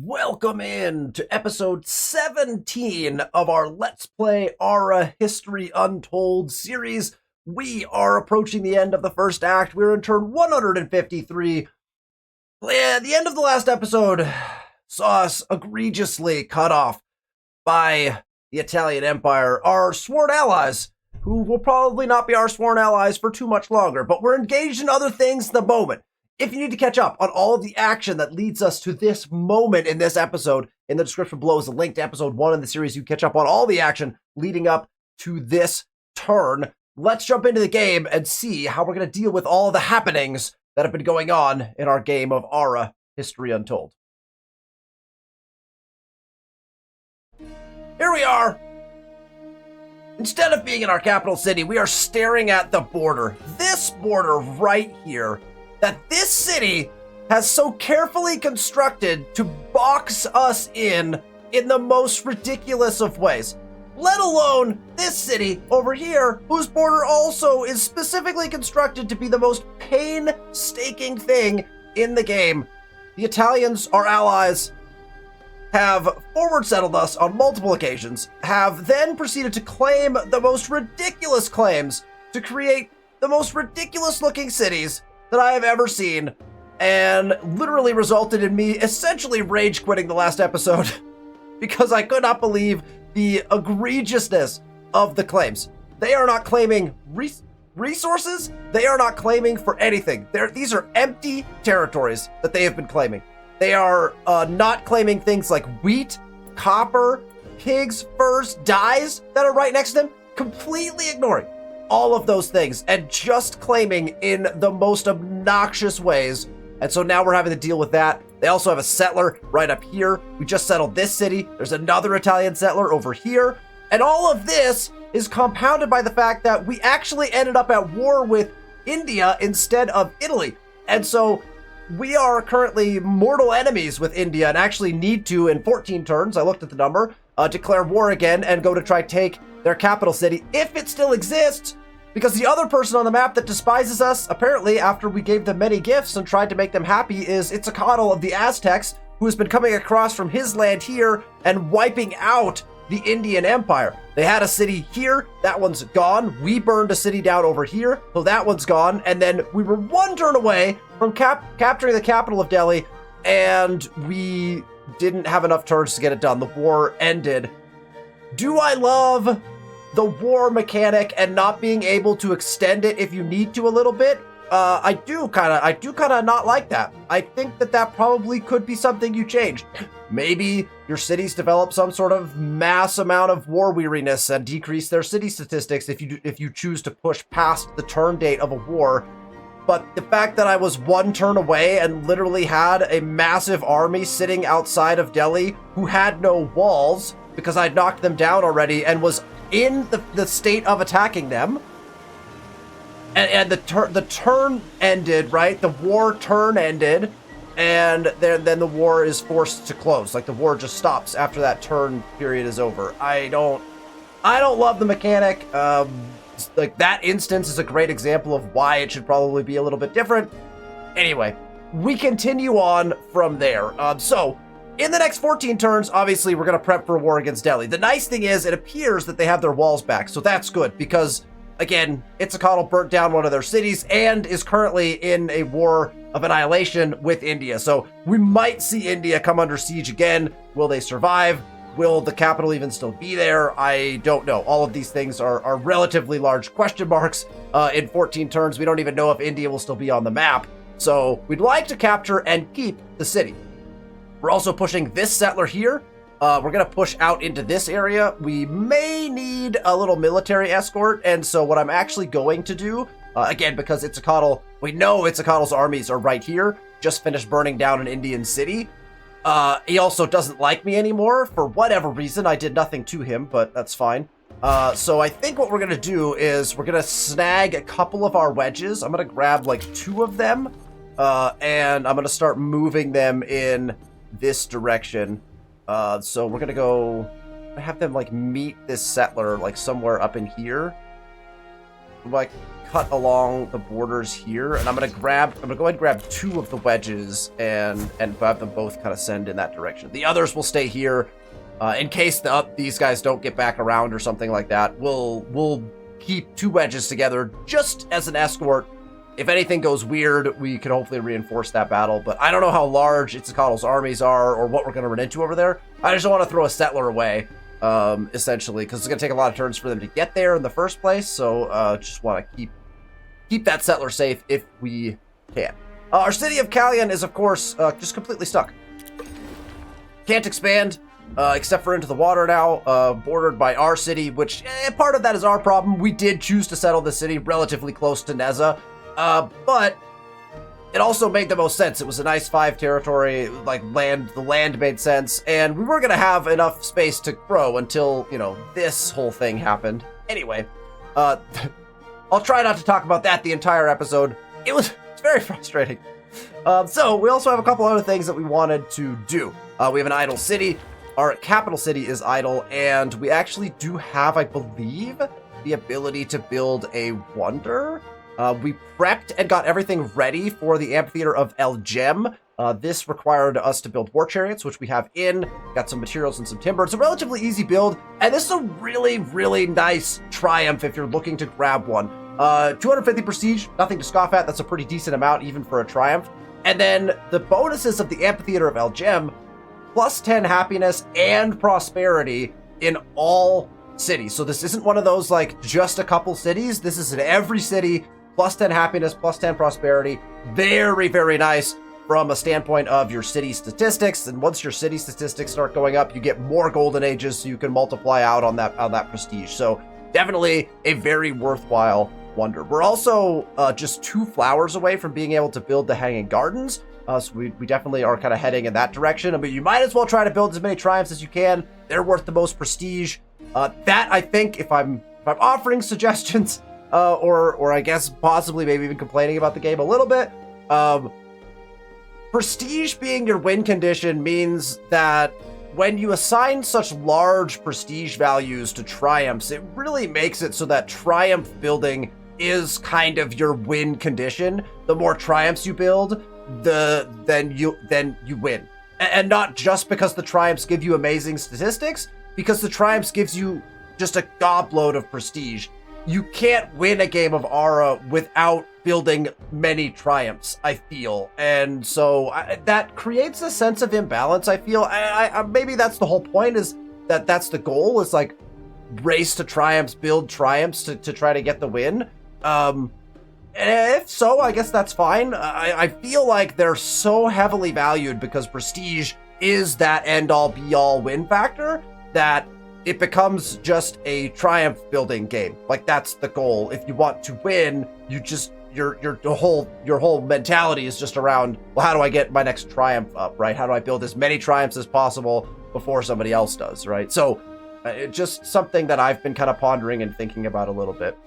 Welcome in to episode 17 of our Let's Play Ara History Untold series. We are approaching the end of the first act. We're in turn 153. The end of the last episode saw us egregiously cut off by the Italian Empire, our sworn allies, who will probably not be our sworn allies for too much longer, but we're engaged in other things at the moment. If you need to catch up on all of the action that leads us to this moment in this episode, in the description below is a link to episode 1 in the series. You catch up on all the action leading up to this turn. Let's jump into the game and see how we're going to deal with all of the happenings that have been going on in our game of Ara History Untold. Here we are. Instead of being in our capital city, we are staring at the border. This border right here that this city has so carefully constructed to box us in the most ridiculous of ways. Let alone this city over here, whose border also is specifically constructed to be the most painstaking thing in the game. The Italians, our allies, have forward settled us on multiple occasions, have then proceeded to claim the most ridiculous claims to create the most ridiculous looking cities that I have ever seen, and literally resulted in me essentially rage quitting the last episode because I could not believe the egregiousness of the claims. They are not claiming resources. They are not claiming for anything. These are empty territories that they have been claiming. They are not claiming things like wheat, copper, pigs, furs, dyes that are right next to them, completely ignoring all of those things and just claiming in the most obnoxious ways. And so now we're having to deal with that. They also have a settler right up here. We just settled this city. There's another Italian settler over here. And all of this is compounded by the fact that we actually ended up at war with India instead of Italy. And so we are currently mortal enemies with India and actually need to, in 14 turns, I looked at the number, declare war again and go to try take their capital city, if it still exists, because the other person on the map that despises us, apparently after we gave them many gifts and tried to make them happy, is Itzcoatl of the Aztecs, who has been coming across from his land here and wiping out the Indian Empire. They had a city here, that one's gone. We burned a city down over here, so that one's gone. And then we were one turn away from capturing the capital of Delhi, and we didn't have enough turns to get it done. The war ended. Do I love the war mechanic and not being able to extend it if you need to a little bit? I do kind of not like that. I think that probably could be something you change. Maybe your cities develop some sort of mass amount of war weariness and decrease their city statistics if you choose to push past the turn date of a war. But the fact that I was one turn away and literally had a massive army sitting outside of Delhi who had no walls because I'd knocked them down already and was in the state of attacking them, and the turn ended, right? The war turn ended, and then the war is forced to close. Like, the war just stops after that turn period is over. I don't love the mechanic. Like, that instance is a great example of why it should probably be a little bit different. Anyway, we continue on from there. So in the next 14 turns, obviously, we're going to prep for a war against Delhi. The nice thing is, it appears that they have their walls back, so that's good, because, again, Itzcoatl burnt down one of their cities and is currently in a war of annihilation with India. So we might see India come under siege again. Will they survive? Will the capital even still be there? I don't know. All of these things are relatively large question marks. In 14 turns, we don't even know if India will still be on the map. So we'd like to capture and keep the city. We're also pushing this settler here. We're going to push out into this area. We may need a little military escort. And so what I'm actually going to do, again, because Itzcoatl, we know Itzcoatl's armies are right here, just finished burning down an Indian city. He also doesn't like me anymore for whatever reason. I did nothing to him, but that's fine. So I think what we're going to do is we're going to snag a couple of our wedges. I'm going to grab like 2 of them, and I'm going to start moving them in this direction. So we're gonna go have them like meet this settler like somewhere up in here. like cut along the borders here, and I'm gonna go ahead and grab 2 of the wedges and have them both kind of send in that direction. The others will stay here in case these guys don't get back around or something like that. We'll keep 2 wedges together just as an escort. If anything goes weird, we can hopefully reinforce that battle, but I don't know how large Itzcoatl's armies are or what we're going to run into over there. I just don't want to throw a settler away, essentially, because it's going to take a lot of turns for them to get there in the first place, so just want to keep that settler safe if we can. Our city of Callion is, of course, just completely stuck. Can't expand, except for into the water now, bordered by our city, which part of that is our problem. We did choose to settle the city relatively close to Neza. But it also made the most sense. It was a nice 5 territory, like the land made sense, and we were gonna have enough space to grow until, you know, this whole thing happened. Anyway, I'll try not to talk about that the entire episode. It's very frustrating. So we also have a couple other things that we wanted to do. We have an idle city. Our capital city is idle, and we actually do have, I believe, the ability to build a wonder. We prepped and got everything ready for the amphitheater of El Gem. This required us to build war chariots, which we have in. Got some materials and some timber. It's a relatively easy build, and this is a really, really nice triumph if you're looking to grab one. 250 prestige, nothing to scoff at. That's a pretty decent amount even for a triumph. And then the bonuses of the amphitheater of El Gem, plus 10 happiness and prosperity in all cities. So this isn't one of those like just a couple cities. This is in every city. Plus 10 happiness, plus 10 prosperity. Very, very nice from a standpoint of your city statistics. And once your city statistics start going up, you get more golden ages, so you can multiply out on that prestige. So definitely a very worthwhile wonder. We're also just 2 flowers away from being able to build the hanging gardens. So we definitely are kind of heading in that direction. I mean, you might as well try to build as many triumphs as you can. They're worth the most prestige. That, I think, if I'm offering suggestions, or I guess possibly maybe even complaining about the game a little bit. Prestige being your win condition means that when you assign such large prestige values to triumphs, it really makes it so that triumph building is kind of your win condition. The more triumphs you build, then you win. And not just because the triumphs give you amazing statistics, because the triumphs gives you just a gobload of prestige. You can't win a game of Ara without building many triumphs, I feel. And so that creates a sense of imbalance, I feel. Maybe that's the whole point, is that's the goal, is like race to triumphs, build triumphs to try to get the win. If so, I guess that's fine. I feel like they're so heavily valued because prestige is that end-all be-all win factor that it becomes just a triumph building game. Like, that's the goal. If you want to win, you just your whole mentality is just around, well, how do I get my next triumph up, right? How do I build as many triumphs as possible before somebody else does, right? So just something that I've been kind of pondering and thinking about a little bit.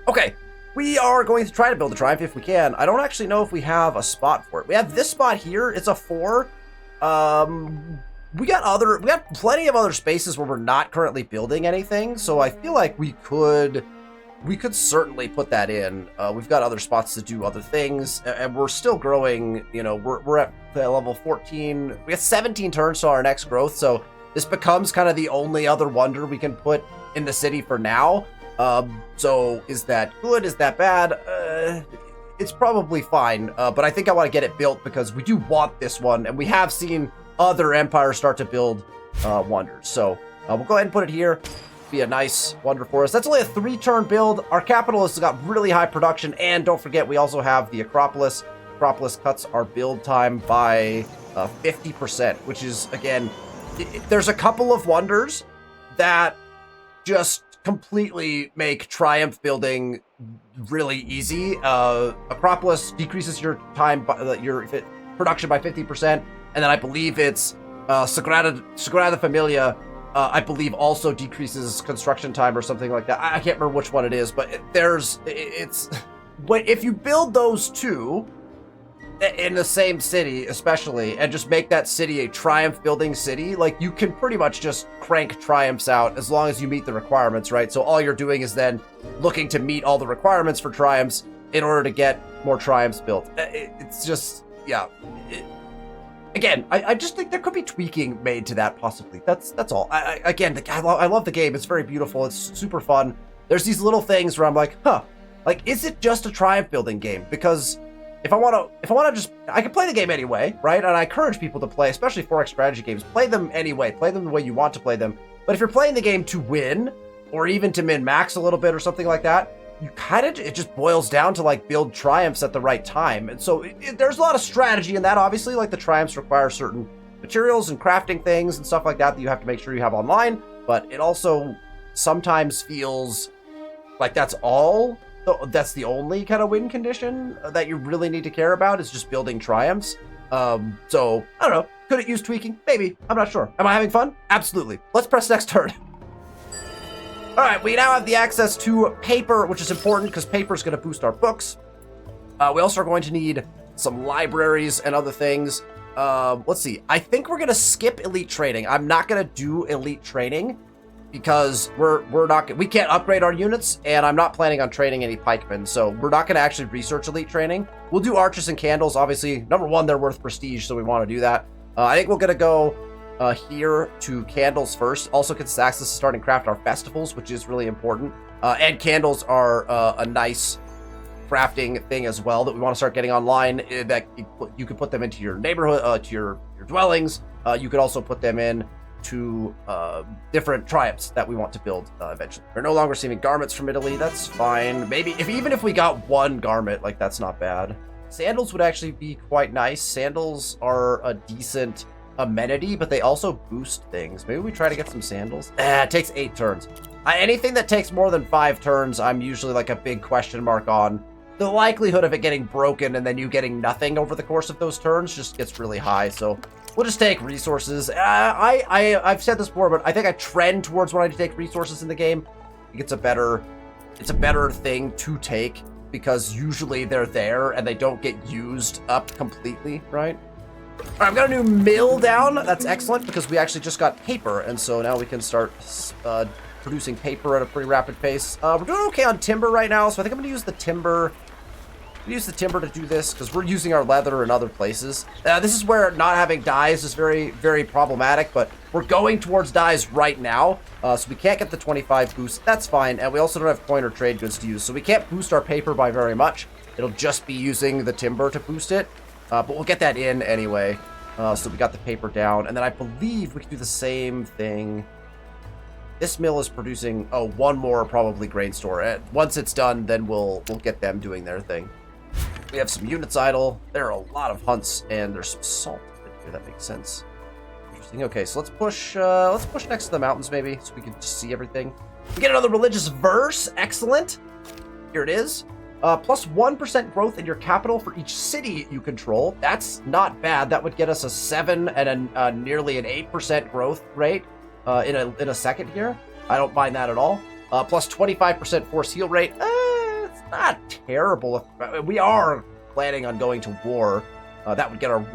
Okay, we are going to try to build a triumph if we can. I don't actually know if we have a spot for it. We have this spot here. It's a 4. We got plenty of other spaces where we're not currently building anything, so I feel like we could certainly put that in. We've got other spots to do other things, and we're still growing. You know, we're at level 14. We have 17 turns to our next growth, so this becomes kind of the only other wonder we can put in the city for now. So is that good? Is that bad? It's probably fine, but I think I want to get it built because we do want this one, and we have seen other empires start to build wonders. So we'll go ahead and put it here. Be a nice wonder for us. That's only a 3-turn build. Our capital has got really high production, and don't forget, we also have the Acropolis. Acropolis cuts our build time by 50%, which is, again, there's a couple of wonders that just completely make triumph building really easy. Acropolis decreases your time by your production by 50%. And then I believe it's Sagrada Familia, I believe also decreases construction time or something like that. I can't remember which one it is, but if you build those two, in the same city, especially, and just make that city a triumph building city, like, you can pretty much just crank triumphs out as long as you meet the requirements, right? So all you're doing is then looking to meet all the requirements for triumphs in order to get more triumphs built. It's just, yeah. Again, I just think there could be tweaking made to that, possibly. That's all. Again, I love the game. It's very beautiful. It's super fun. There's these little things where I'm like, huh, like, is it just a triumph building game? Because if I want to just, I can play the game anyway, right? And I encourage people to play, especially 4X strategy games. Play them anyway. Play them the way you want to play them. But if you're playing the game to win, or even to min-max a little bit or something like that, you kind of, it just boils down to, like, build triumphs at the right time. And so there's a lot of strategy in that, obviously. Like, the triumphs require certain materials and crafting things and stuff like that you have to make sure you have online. But it also sometimes feels like that's the only kind of win condition that you really need to care about, is just building triumphs. So, I don't know. Could it use tweaking? Maybe. I'm not sure. Am I having fun? Absolutely. Let's press next turn. All right, we now have the access to paper, which is important because paper is going to boost our books. We also are going to need some libraries and other things. Let's see. I think we're going to skip elite training. I'm not going to do elite training because we can't upgrade our units, and I'm not planning on training any pikemen, so we're not going to actually research elite training. We'll do archers and candles. Obviously, number one, they're worth prestige, so we want to do that. I think we're going to go here to candles first. Also gets us access to starting craft our festivals, which is really important. And candles are a nice crafting thing as well that we want to start getting online. That you can put them into your neighborhood, to your dwellings. You could also put them in to different triumphs that we want to build eventually. We're no longer receiving garments from Italy. That's fine. Maybe even if we got one garment, like, that's not bad. Sandals would actually be quite nice. Sandals are a decent amenity, but they also boost things. Maybe we try to get some sandals. It takes 8 turns. Anything that takes more than 5 turns, I'm usually like a big question mark on. The likelihood of it getting broken and then you getting nothing over the course of those turns just gets really high. So we'll just take resources. I've said this before, but I think I trend towards wanting to take resources in the game. I think it's a better thing to take because usually they're there and they don't get used up completely, right? All right, I've got a new mill down. That's excellent because we actually just got paper, and so now we can start producing paper at a pretty rapid pace. We're doing okay on timber right now, so I think I'm going to use the timber. To do this because we're using our leather in other places. This is where not having dyes is very, very problematic, but we're going towards dyes right now, so we can't get the 25 boost. That's fine, and we also don't have coin or trade goods to use, so we can't boost our paper by very much. It'll just be using the timber to boost it. But we'll get that in anyway. So we got the paper down. And then I believe we can do the same thing. This mill is producing, one more probably grain store. Once it's done, then we'll get them doing their thing. We have some units idle. There are a lot of hunts, and there's some salt in here. That makes sense. Interesting. Okay, so let's push next to the mountains maybe, so we can just see everything. We get another religious verse. Excellent. Here it is. Plus 1% growth in your capital for each city you control. That's not bad. That would get us a 7 and a nearly an 8% growth rate in a second here. I don't mind that at all. Plus 25% force heal rate. It's not terrible. We are planning on going to war. That would get our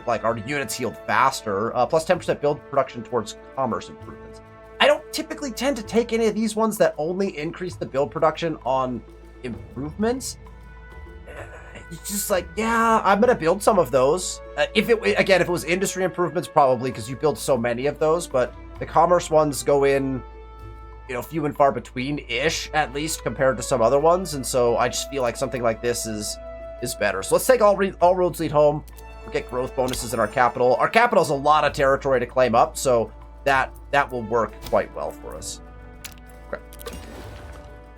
our units healed faster. Plus 10% build production towards commerce improvements. I don't typically tend to take any of these ones that only increase the build production on improvements. It's just like, yeah, I'm gonna build some of those. If it was industry improvements, probably because you build so many of those, but the commerce ones go in, few and far between ish, at least compared to some other ones, and so I just feel like something like this is better. So let's take all roads lead home. We'll get growth bonuses in our capital. Our capital is a lot of territory to claim up, so that will work quite well for us.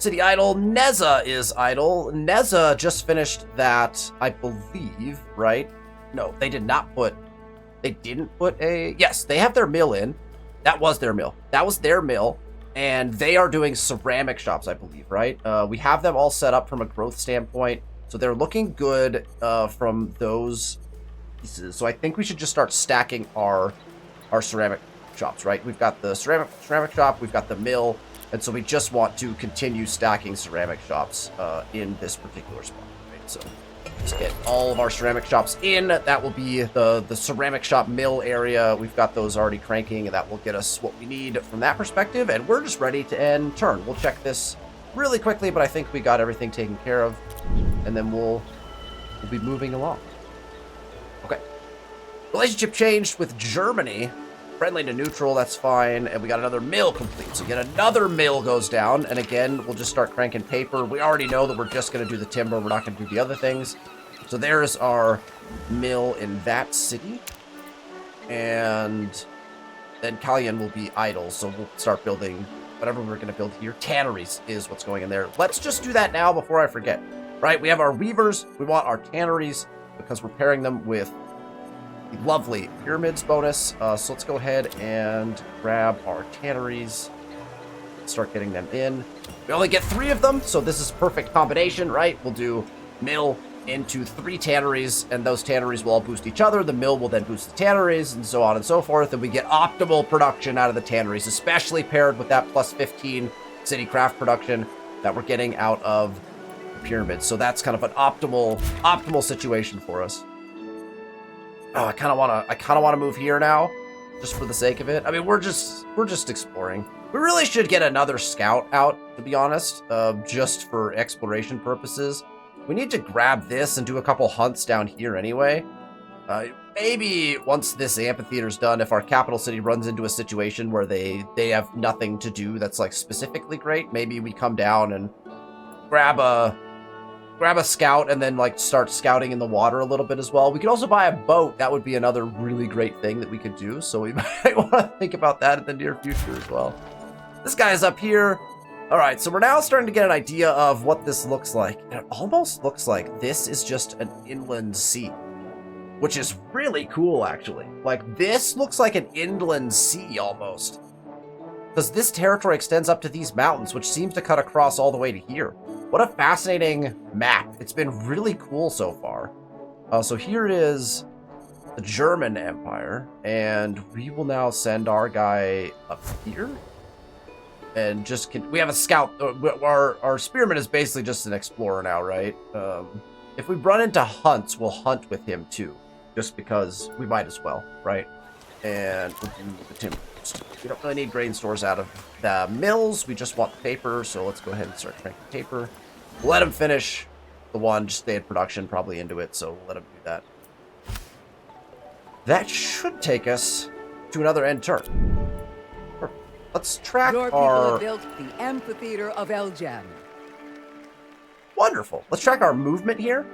City idle. Neza is idle. Neza just finished that, I believe, right? No, they did not put... They didn't put a... Yes, they have their mill in. That was their mill. That was their mill. And they are doing ceramic shops, I believe, right? We have them all set up from a growth standpoint. So they're looking good from those pieces. So I think we should just start stacking our ceramic shops, right? We've got the ceramic shop. We've got the mill. And so we just want to continue stacking ceramic shops in this particular spot, right? So Let's get all of our ceramic shops in. That will be the ceramic shop mill area. We've got those already cranking, and that will get us what we need from that perspective. And we're just ready to end turn. We'll check this really quickly, but I think we got everything taken care of. And then we'll be moving along. Okay. Relationship changed with Germany. Friendly to neutral, that's fine. And we got another mill complete. So again, another mill goes down. And again, we'll just start cranking paper. We already know that we're just going to do the timber. We're not going to do the other things. So there's our mill in that city. And then Kalyan will be idle. So we'll start building whatever we're going to build here. Tanneries is what's going in there. Let's just do that now before I forget. Right? We have our weavers. We want our tanneries because we're pairing them with lovely pyramids bonus. So let's go ahead and grab our tanneries. Start getting them in. We only get 3 of them, so this is perfect combination, right? We'll do mill into 3 tanneries, and those tanneries will all boost each other. The mill will then boost the tanneries, and so on and so forth. And we get optimal production out of the tanneries, especially paired with that plus 15 city craft production that we're getting out of the pyramids. So that's kind of an optimal situation for us. Oh, I kind of want to move here now, just for the sake of it. I mean, we're just exploring. We really should get another scout out, to be honest, just for exploration purposes. We need to grab this and do a couple hunts down here anyway. Maybe once this amphitheater's done, if our capital city runs into a situation where they have nothing to do that's like specifically great, maybe we come down and grab a scout and then like start scouting in the water a little bit as well. We could also buy a boat. That would be another really great thing that we could do. So we might want to think about that in the near future as well. This guy's up here. All right, so we're now starting to get an idea of what this looks like. It almost looks like this is just an inland sea, which is really cool, actually. Like, this looks like an inland sea almost, because this territory extends up to these mountains, which seems to cut across all the way to here. What a fascinating map. It's been really cool so far. So here is the German Empire, and we will now send our guy up here. And just we have a scout. Our spearman is basically just an explorer now, right? If we run into hunts, we'll hunt with him too, just because we might as well, right? And we'll do the timber. We don't really need grain stores out of the mills. We just want the paper, so let's go ahead and start cranking paper. We'll let him finish the one. Just stay in production, probably into it, so we'll let him do that. That should take us to another end turn. Perfect. Let's track Your people have built the amphitheater of Eljan. Wonderful. Let's track our movement here.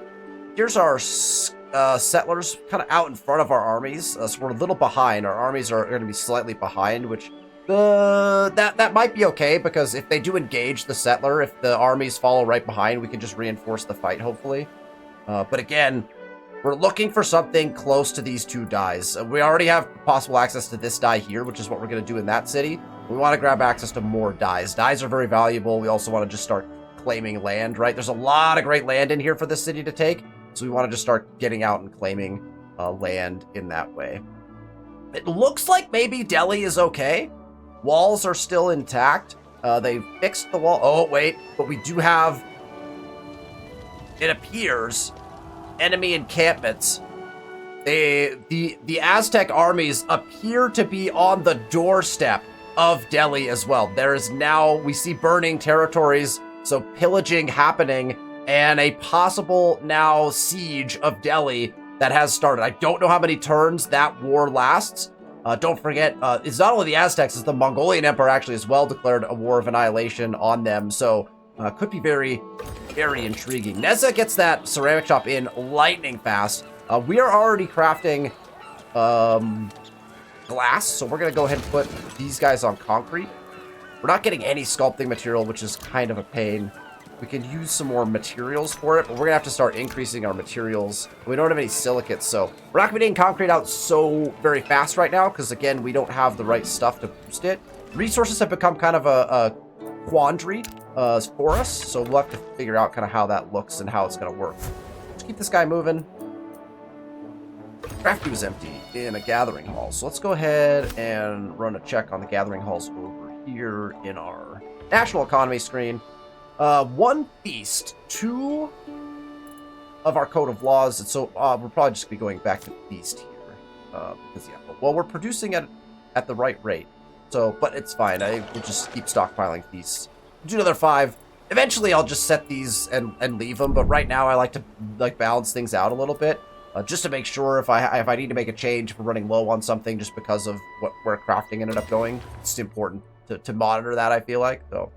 Here's our settlers kind of out in front of our armies, so we're a little behind. Our armies are going to be slightly behind, which that might be okay, because if they do engage the settler, if the armies follow right behind, we can just reinforce the fight, hopefully. But again, we're looking for something close to these 2 dies. We already have possible access to this die here, which is what we're going to do in that city. We want to grab access to more dies. Dies are very valuable. We also want to just start claiming land, right? There's a lot of great land in here for this city to take. So we want to just start getting out and claiming land in that way. It looks like maybe Delhi is okay. Walls are still intact. They fixed the wall. Oh, wait. But we do have, it appears, enemy encampments. The Aztec armies appear to be on the doorstep of Delhi as well. There is now, we see burning territories, so pillaging happening, and a possible now siege of Delhi that has started. I don't know how many turns that war lasts. Don't forget, it's not only the Aztecs, it's the Mongolian Empire actually as well declared a war of annihilation on them. So could be very, very intriguing. Neza gets that ceramic shop in lightning fast. We are already crafting glass, so we're going to go ahead and put these guys on concrete. We're not getting any sculpting material, which is kind of a pain. We can use some more materials for it, but we're going to have to start increasing our materials. We don't have any silicates, so we're not going to be getting concrete out so very fast right now, because, again, we don't have the right stuff to boost it. Resources have become kind of a quandary for us, so we'll have to figure out kind of how that looks and how it's going to work. Let's keep this guy moving. Craft is empty in a gathering hall, so let's go ahead and run a check on the gathering halls over here in our national economy screen. 1 feast, 2 of our code of laws, and so we're probably just gonna be going back to feast here. Because yeah, well, we're producing at the right rate. So, but it's fine. We'll just keep stockpiling feasts. Do another 5. Eventually, I'll just set these and leave them. But right now, I like to balance things out a little bit, just to make sure if I need to make a change, if we're running low on something, just because of where crafting ended up going. It's important to monitor that. I feel like so.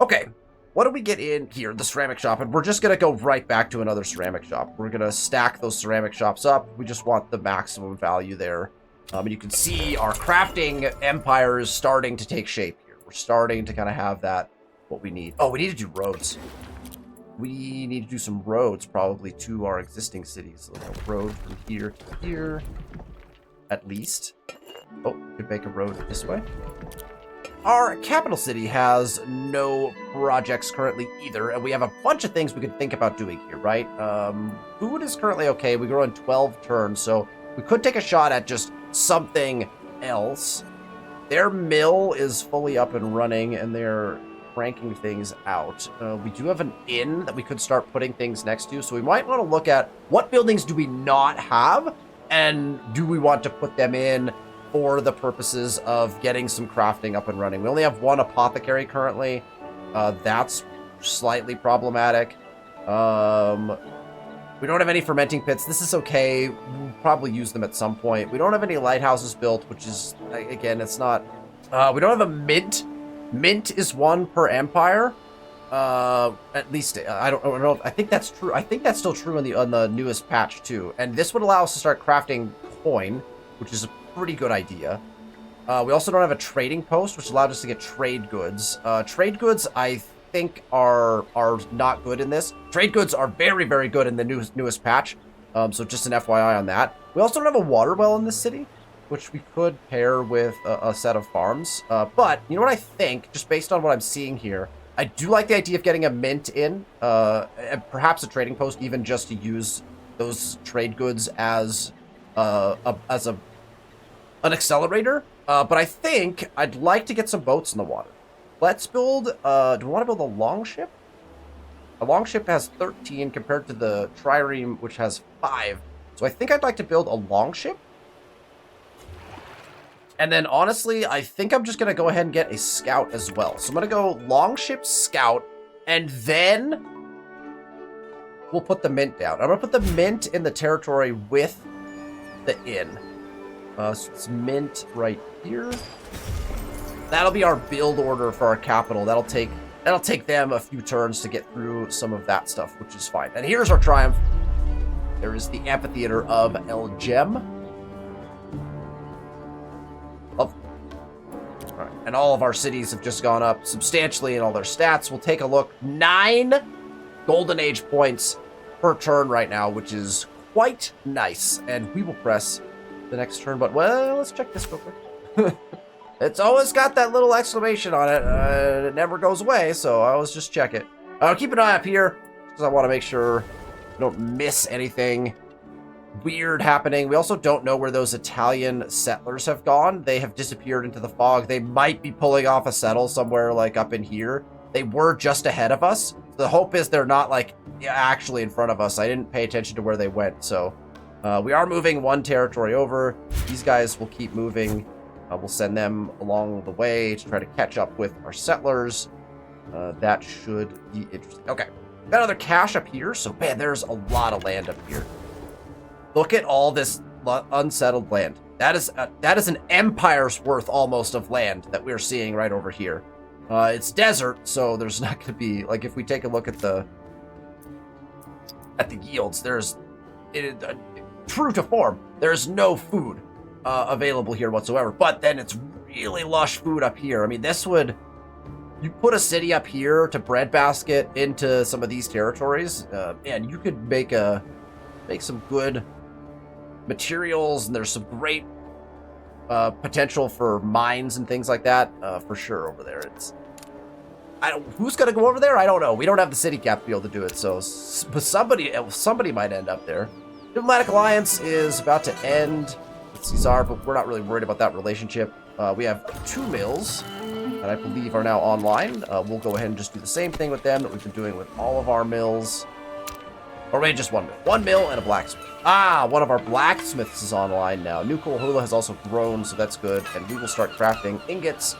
Okay, what do we get in here? The ceramic shop, and we're just gonna go right back to another ceramic shop. We're gonna stack those ceramic shops up. We just want the maximum value there. And you can see our crafting empire is starting to take shape here. We're starting to kind of have that, what we need. Oh, we need to do roads. We need to do some roads probably to our existing cities. A road from here to here, at least. Oh, we could make a road this way. Our capital city has no projects currently either, and we have a bunch of things we could think about doing here, right? Food is currently okay. We grow in 12 turns, so we could take a shot at just something else. Their mill is fully up and running, and they're cranking things out. We do have an inn that we could start putting things next to, so we might want to look at what buildings do we not have, and do we want to put them in for the purposes of getting some crafting up and running. We only have 1 apothecary currently. That's slightly problematic. We don't have any fermenting pits. This is okay. We'll probably use them at some point. We don't have any lighthouses built, which is, again, it's not... we don't have a mint. Mint is 1 per empire. At least, I don't know. I think that's true. I think that's still true on the newest patch, too. And this would allow us to start crafting coin, which is a pretty good idea. We also don't have a trading post, which allowed us to get trade goods. Trade goods, I think, are not good in this. Trade goods are very, very good in the newest patch. So just an FYI on that. We also don't have a water well in this city, which we could pair with a set of farms. But you know what I think, just based on what I'm seeing here, I do like the idea of getting a mint in, and perhaps a trading post, even just to use those trade goods as an accelerator. But I think I'd like to get some boats in the water. Let's build, do we want to build a longship? A longship has 13 compared to the trireme, which has 5. So I think I'd like to build a longship. And then, honestly, I think I'm just going to go ahead and get a scout as well. So I'm going to go longship, scout, and then we'll put the mint down. I'm going to put the mint in the territory with the inn. So it's mint right here. That'll be our build order for our capital. That'll take them a few turns to get through some of that stuff, which is fine. And here's our triumph. There is the amphitheater of Elgem. Oh. All right. And all of our cities have just gone up substantially in all their stats. We'll take a look. 9 golden age points per turn right now, which is quite nice. And we will press the next turn. But, well, let's check this real quick. It's always got that little exclamation on it. It never goes away, so I always just check it. Keep an eye up here, because I want to make sure I don't miss anything weird happening. We also don't know where those Italian settlers have gone. They have disappeared into the fog. They might be pulling off a settle somewhere, like, up in here. They were just ahead of us. The hope is they're not, like, actually in front of us. I didn't pay attention to where they went, so... we are moving 1 territory over. These guys will keep moving. We'll send them along the way to try to catch up with our settlers. That should be interesting. Okay, got another cache up here. So, man, there's a lot of land up here. Look at all this unsettled land. That is an empire's worth almost of land that we're seeing right over here. It's desert, so there's not going to be, like, if we take a look at the yields, true to form, there's no food available here whatsoever, but then it's really lush food up here. I mean, this would, you put a city up here to breadbasket into some of these territories, and you could make some good materials, and there's some great potential for mines and things like that for sure over there. Who's gonna go over there? I don't know. We don't have the city cap to be able to do it, so but somebody might end up there. Diplomatic alliance is about to end with Caesar, but we're not really worried about that relationship. We have 2 mills that I believe are now online. We'll go ahead and just do the same thing with them that we've been doing with all of our mills. Or wait, just 1 mill. 1 mill and a blacksmith. Ah, one of our blacksmiths is online now. New Kohula has also grown, so that's good. And we will start crafting ingots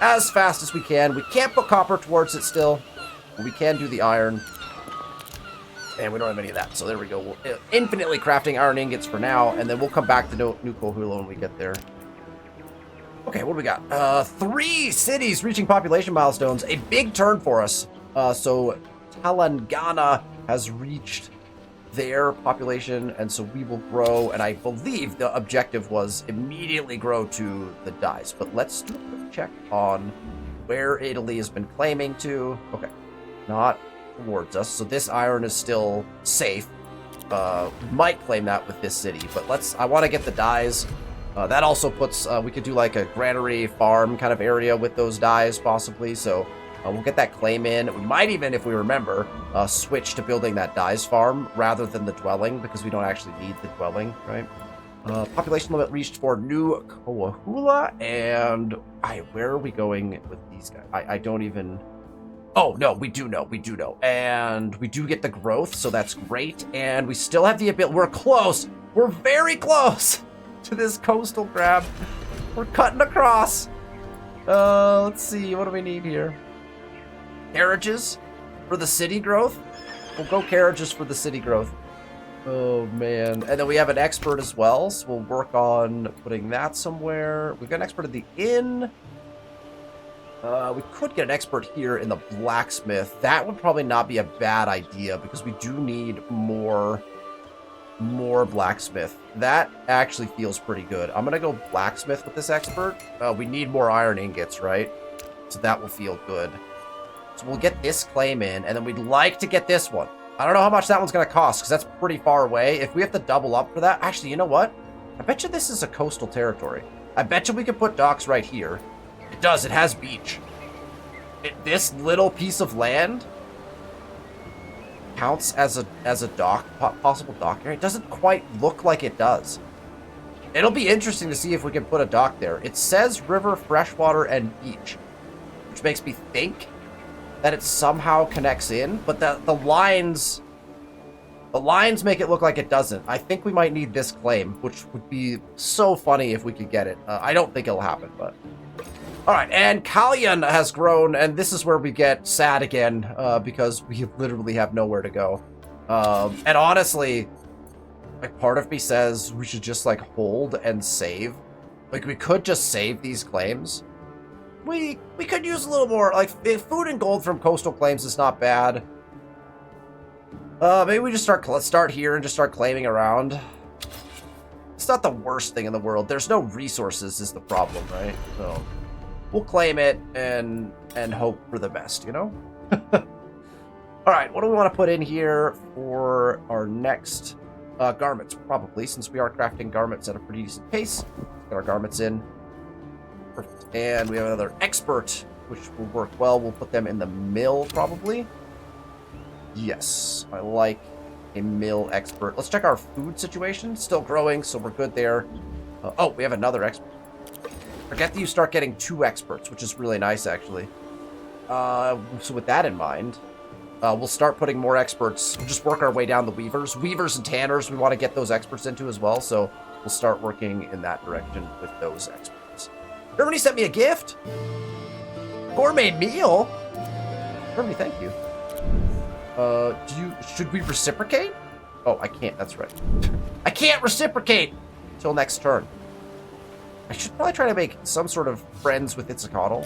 as fast as we can. We can't put copper towards it still, but we can do the iron. And we don't have any of that, so there we go. We're infinitely crafting iron ingots for now, and then we'll come back to New Kohula when we get there. Okay, what do we got? 3 cities reaching population milestones. A big turn for us. So Telangana has reached their population, and so we will grow, and I believe the objective was immediately grow to the dyes. But let's do a quick check on where Italy has been claiming to. Okay, not towards us, so this iron is still safe. Might claim that with this city, but I want to get the dyes. That also puts, we could do like a granary farm kind of area with those dyes possibly, so we'll get that claim in. We might even, if we remember, switch to building that dyes farm rather than the dwelling, because we don't actually need the dwelling, right? Population limit reached for New Kohula, and where are we going with these guys? I don't even... Oh, no, we do know. And we do get the growth, so that's great. And we still have the ability... We're close! We're very close to this coastal grab. We're cutting across. Let's see, what do we need here? Carriages for the city growth? We'll go carriages for the city growth. Oh, man. And then we have an expert as well, so we'll work on putting that somewhere. We've got an expert at the inn. We could get an expert here in the blacksmith. That would probably not be a bad idea because we do need more blacksmith. That actually feels pretty good. I'm gonna go blacksmith with this expert. We need more iron ingots, right? So that will feel good. So we'll get this claim in, and then we'd like to get this one. I don't know how much that one's gonna cost because that's pretty far away. If we have to double up for that, actually, you know what? I bet you this is a coastal territory. I bet you we could put docks right here. It does. It has beach. This little piece of land counts as a dock, possible dock area. It doesn't quite look like it does. It'll be interesting to see if we can put a dock there. It says river, freshwater, and beach, which makes me think that it somehow connects in, but the lines make it look like it doesn't. I think we might need this claim, which would be so funny if we could get it. I don't think it'll happen, but... All right, and Kalyan has grown, and this is where we get sad again, because we literally have nowhere to go. And honestly, like, part of me says we should just, like, hold and save. Like, we could just save these claims. We could use a little more, like, food and gold from coastal claims is not bad. Maybe we just start here and just start claiming around. It's not the worst thing in the world. There's no resources is the problem, right? So... we'll claim it and hope for the best, you know? All right, what do we want to put in here for our next garments? Probably, since we are crafting garments at a pretty decent pace. Get our garments in. Perfect. And we have another expert, which will work well. We'll put them in the mill, probably. Yes, I like a mill expert. Let's check our food situation. Still growing, so we're good there. Oh, we have another expert. Forget that you start getting 2 experts, which is really nice, actually. So with that in mind, we'll start putting more experts. We'll just work our way down the weavers. Weavers and tanners, we want to get those experts into as well, so we'll start working in that direction with those experts. Germany sent me a gift! Gourmet meal? Germany, thank you. Should we reciprocate? Oh, I can't, that's right. I can't reciprocate until next turn. I should probably try to make some sort of friends with Itzcoatl.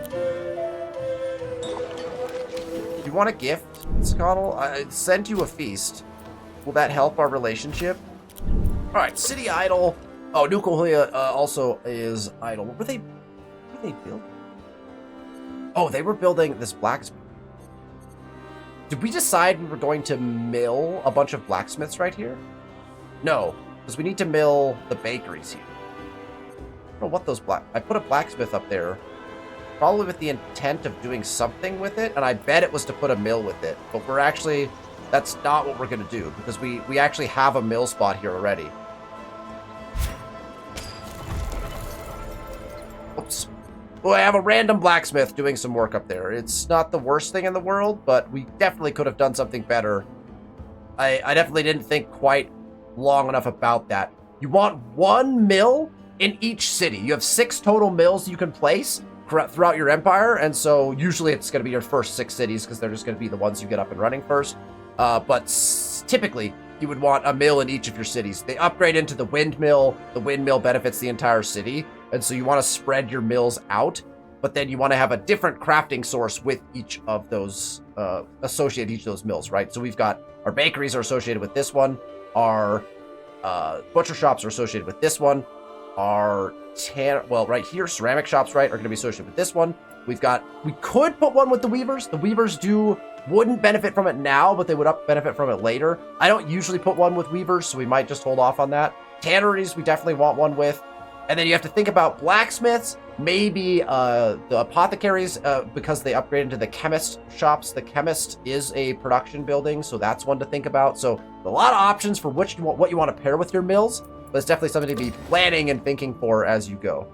Do you want a gift, Itzcoatl? I send you a feast. Will that help our relationship? Alright, City Idol. Oh, New Kohula also is idle. What were they building? Oh, they were building this blacksmith. Did we decide we were going to mill a bunch of blacksmiths right here? No, because we need to mill the bakeries here. I don't know what those I put a blacksmith up there, probably with the intent of doing something with it, and I bet it was to put a mill with it. But we're actually, that's not what we're going to do, because we actually have a mill spot here already. Oops. Well, I have a random blacksmith doing some work up there. It's not the worst thing in the world, but we definitely could have done something better I definitely didn't think quite long enough about that. You want 1 mill in each city. You have 6 total mills you can place throughout your empire, and so usually it's going to be your first 6 cities because they're just going to be the ones you get up and running first. But typically, you would want a mill in each of your cities. They upgrade into the windmill. The windmill benefits the entire city, and so you want to spread your mills out, but then you want to have a different crafting source with each of those, associated each of those mills, right? So we've got our bakeries are associated with this one, our butcher shops are associated with this one, our right here, ceramic shops, right, are going to be associated with this one. We could put one with the weavers. The weavers wouldn't benefit from it now, but they would benefit from it later. I don't usually put one with weavers, so we might just hold off on that. Tanneries, we definitely want one with. And then you have to think about blacksmiths, maybe the apothecaries, because they upgrade into the chemist shops. The chemist is a production building, so that's one to think about. So a lot of options for what you want to pair with your mills, but it's definitely something to be planning and thinking for as you go.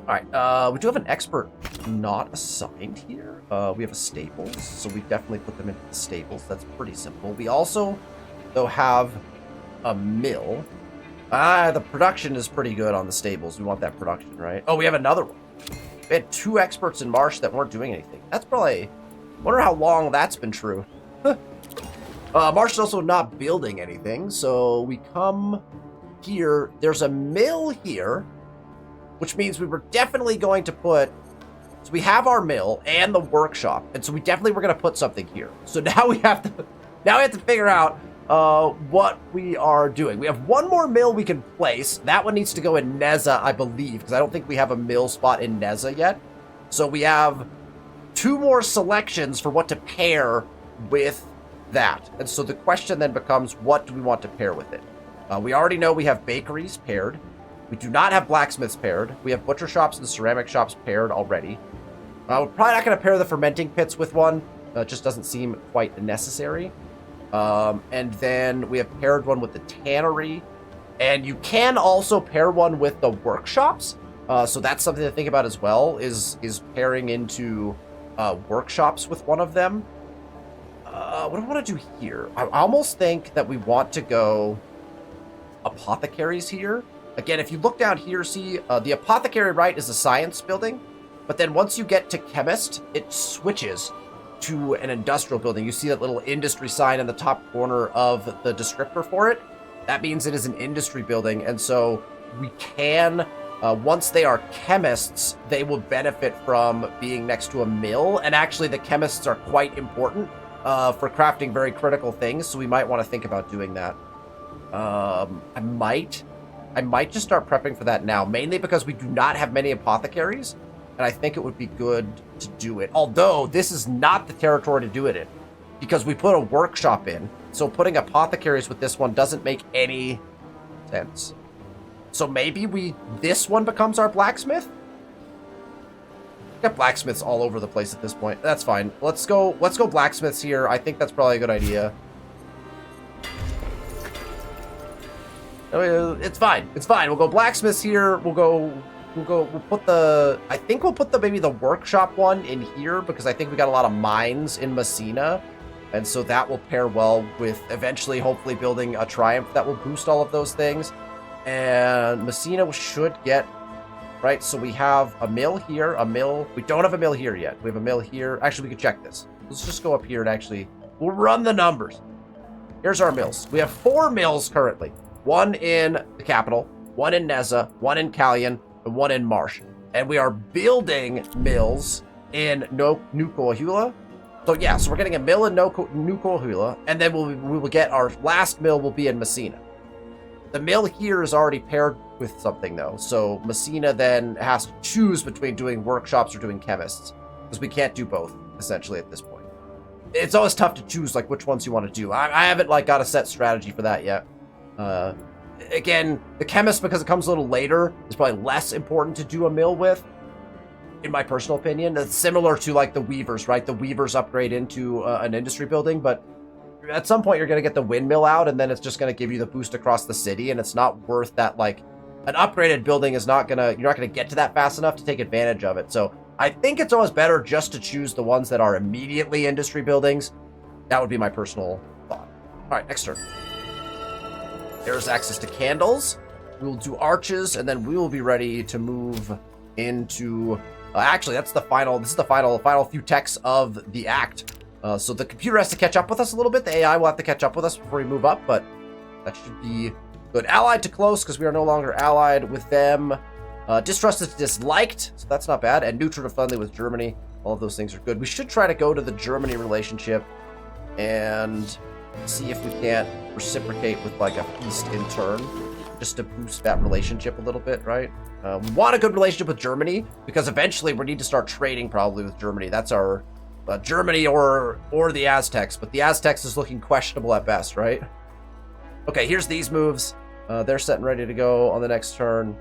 All right, we do have an expert not assigned here. We have a stables, so we definitely put them into the stables. That's pretty simple. We also, though, have a mill. The production is pretty good on the stables. We want that production, right? Oh, we have another one. We had 2 experts in Marsh that weren't doing anything. That's probably... wonder how long that's been true. Marsh is also not building anything, so we come here. There's a mill here, which means we were definitely going to put... So we have our mill and the workshop, and so we definitely were going to put something here. So now we have to figure out what we are doing. We have 1 more mill we can place. That one needs to go in Neza, I believe, because I don't think we have a mill spot in Neza yet. So we have 2 more selections for what to pair with that. And so the question then becomes, what do we want to pair with it? We already know we have bakeries paired. We do not have blacksmiths paired. We have butcher shops and ceramic shops paired already. We're probably not going to pair the fermenting pits with one. It just doesn't seem quite necessary. And then we have paired one with the tannery. And you can also pair one with the workshops. So that's something to think about as well, is pairing into workshops with one of them. What do I want to do here? I almost think that we want to go apothecaries here. Again, if you look down here, see, the apothecary, right, is a science building. But then once you get to chemist, it switches to an industrial building. You see that little industry sign in the top corner of the descriptor for it. That means it is an industry building. And so we can, once they are chemists, they will benefit from being next to a mill. And actually the chemists are quite important for crafting very critical things. So we might want to think about doing that. I might just start prepping for that now, mainly because we do not have many apothecaries. And I think it would be good to do it. Although, this is not the territory to do it in, because we put a workshop in. So putting apothecaries with this one doesn't make any sense. So maybe this one becomes our blacksmith? We've got blacksmiths all over the place at this point. That's fine. Let's go blacksmiths here. I think that's probably a good idea. It's fine. It's fine. We'll go blacksmiths here. We'll put maybe the workshop one in here, because I think we got a lot of mines in Messina. And so that will pair well with eventually, hopefully, building a Triumph that will boost all of those things. And Messina should get, right? So we have a mill here, a mill. We don't have a mill here yet. We have a mill here. Actually, we could check this. Let's just go up here and we'll run the numbers. Here's our mills. We have 4 mills currently. 1 in the capital, 1 in Neza, 1 in Callion, and 1 in Marsh. And we are building mills in New Coahuila. So yeah, so we're getting a mill in New Coahuila, and then we will get our last mill will be in Messina. The mill here is already paired with something though, so Messina then has to choose between doing workshops or doing chemists, because we can't do both essentially at this point. It's always tough to choose like which ones you want to do. I haven't got a set strategy for that yet. Again, the chemist, because it comes a little later, is probably less important to do a mill with, in my personal opinion. It's similar to the weavers, right? The weavers upgrade into an industry building, but at some point you're going to get the windmill out, and then it's just going to give you the boost across the city, and it's not worth that. An upgraded building is not going to, you're not going to get to that fast enough to take advantage of it. So I think it's always better just to choose the ones that are immediately industry buildings. That would be my personal thought. All right, next turn. There's access to candles. We will do arches, and then we will be ready to move into... actually, that's the final... This is the final few texts of the act. So the computer has to catch up with us a little bit. The AI will have to catch up with us before we move up, but that should be good. Allied to close, because we are no longer allied with them. Distrust is disliked, so that's not bad. And neutral to friendly with Germany. All of those things are good. We should try to go to the Germany relationship and see if we can't reciprocate with like a feast in turn, just to boost that relationship a little bit, right? We want a good relationship with Germany because eventually we need to start trading probably with Germany. That's our Germany or the Aztecs, but the Aztecs is looking questionable at best, right? Okay, here's these moves. They're set and ready to go on the next turn.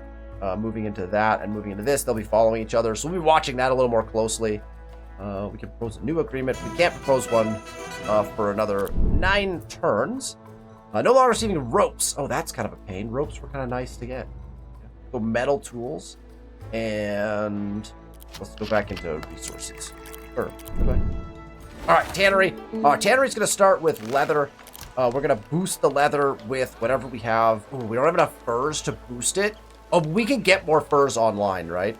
Moving into that and moving into this, they'll be following each other, so we'll be watching that a little more closely. We can propose a new agreement. We can't propose one for another 9 turns. No longer receiving ropes. Oh, that's kind of a pain. Ropes were kind of nice to get. So metal tools, and let's go back into resources. Sure. Okay. All right, tannery. Tannery's going to start with leather. We're going to boost the leather with whatever we have. Ooh, we don't have enough furs to boost it. Oh, we can get more furs online, right?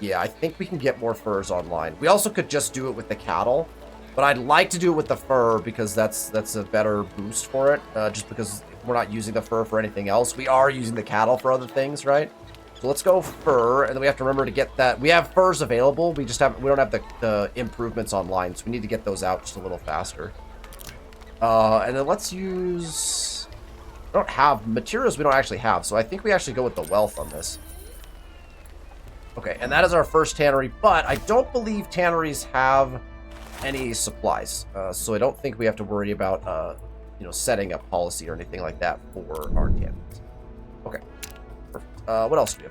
Yeah, I think we can get more furs online. We also could just do it with the cattle, but I'd like to do it with the fur because that's a better boost for it. Just because we're not using the fur for anything else. We are using the cattle for other things, right? So let's go fur, and then we have to remember to get that. We have furs available. We don't have the improvements online, so we need to get those out just a little faster. And then let's use... I don't have materials we don't actually have, so I think we actually go with the wealth on this. Okay, and that is our first tannery, but I don't believe tanneries have any supplies, so I don't think we have to worry about setting up policy or anything like that for our tanneries. Okay, perfect. What else do we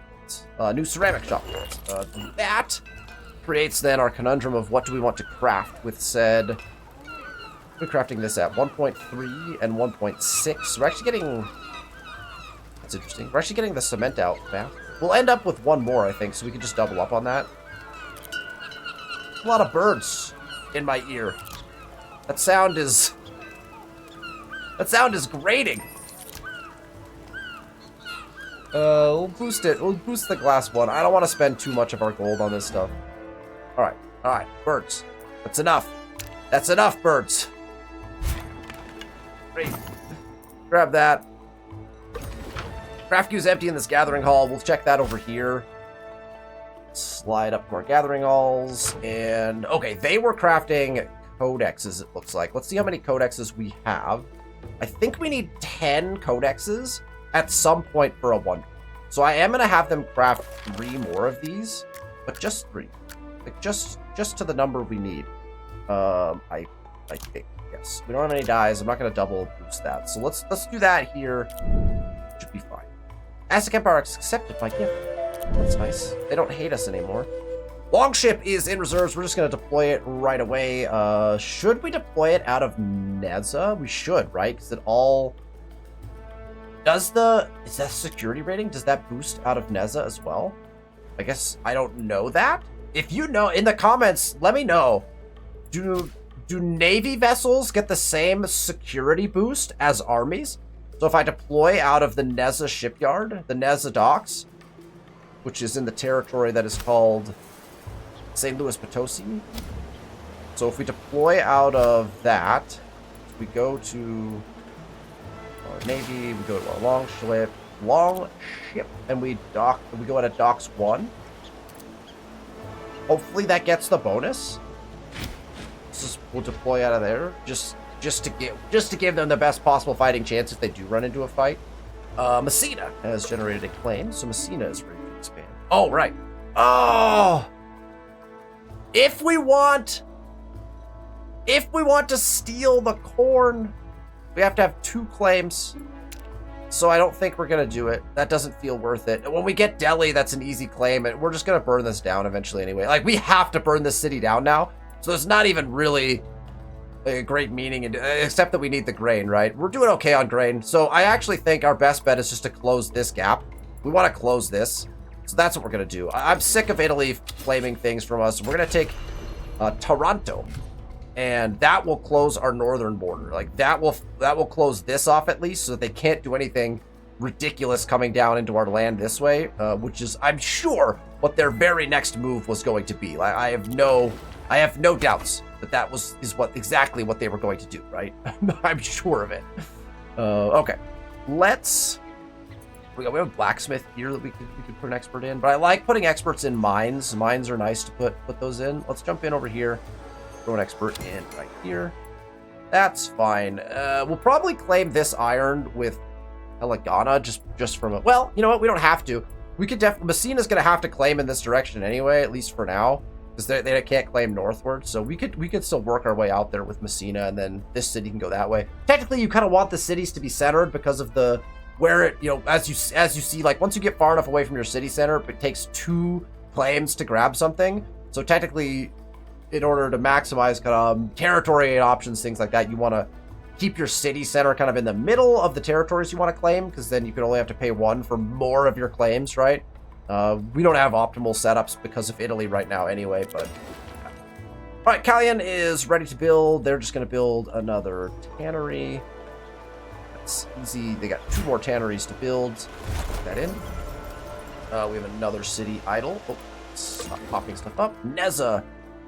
have? New ceramic shop. That creates then our conundrum of what do we want to craft with said. We're crafting this at 1.3 and 1.6. We're actually getting... That's interesting. We're actually getting the cement out fast. We'll end up with one more, I think, so we can just double up on that. A lot of birds in my ear. That sound is grating. We'll boost it. We'll boost the glass one. I don't want to spend too much of our gold on this stuff. All right, birds. That's enough. That's enough, birds. Great. Grab that. Craft queue is empty in this gathering hall. We'll check that over here. Slide up to our gathering halls. And, okay, they were crafting codexes, it looks like. Let's see how many codexes we have. I think we need 10 codexes at some point for a 1. So I am going to have them craft 3 more of these, but just 3. Like, just to the number we need. I think, yes. We don't have any dyes. I'm not going to double boost that. So let's do that here. Should be fine. Aztec Empire accepted my gift. That's nice. They don't hate us anymore. Longship is in reserves. We're just going to deploy it right away. Should we deploy it out of Neza? We should, right? Because it all... Is that security rating? Does that boost out of Neza as well? I guess I don't know that. If you know, in the comments, let me know. Do Navy vessels get the same security boost as armies? So if I deploy out of the Neza shipyard, the Neza docks, which is in the territory that is called St. Louis Potosi. So if we deploy out of that, we go to our Navy, we go to our longship, and we go out of docks 1. Hopefully that gets the bonus. We'll deploy out of there just to give them the best possible fighting chance if they do run into a fight. Messina has generated a claim, so Messina is ready to expand. Oh, right. Oh! If we want to steal the corn, we have to have 2 claims. So I don't think we're going to do it. That doesn't feel worth it. When we get Delhi, that's an easy claim, and we're just going to burn this down eventually anyway. Like, we have to burn this city down now, so there's not even really a great meaning, except that we need the grain, right? We're doing okay on grain, so I actually think our best bet is just to close this gap. We want to close this, so that's what we're going to do. I'm sick of Italy claiming things from us. We're going to take Taranto, and that will close our northern border. Like that will close this off at least, so that they can't do anything ridiculous coming down into our land this way, which is, I'm sure, what their very next move was going to be. Like, I have no doubts that is exactly what they were going to do, right? I'm sure of it. Okay, we have a blacksmith here that we could put an expert in, but I like putting experts in mines. Mines are nice to put those in. Let's jump in over here, throw an expert in right here. That's fine. We'll probably claim this iron with Elegana just from a, well, you know what? We don't have to. We could Messina's going to have to claim in this direction anyway, at least for now, because they can't claim northward. So we could still work our way out there with Messina, and then this city can go that way. Technically, you kind of want the cities to be centered because of the where it, you know, as you see, like once you get far enough away from your city center, it takes 2 claims to grab something. So technically, in order to maximize kind of territory options, things like that, you want to keep your city center kind of in the middle of the territories you want to claim, because then you can only have to pay 1 for more of your claims, right? We don't have optimal setups because of Italy right now anyway, but... All right, Callion is ready to build. They're just going to build another tannery. That's easy. They got 2 more tanneries to build. Put that in. We have another city idle. Oh, stop popping stuff up. Neza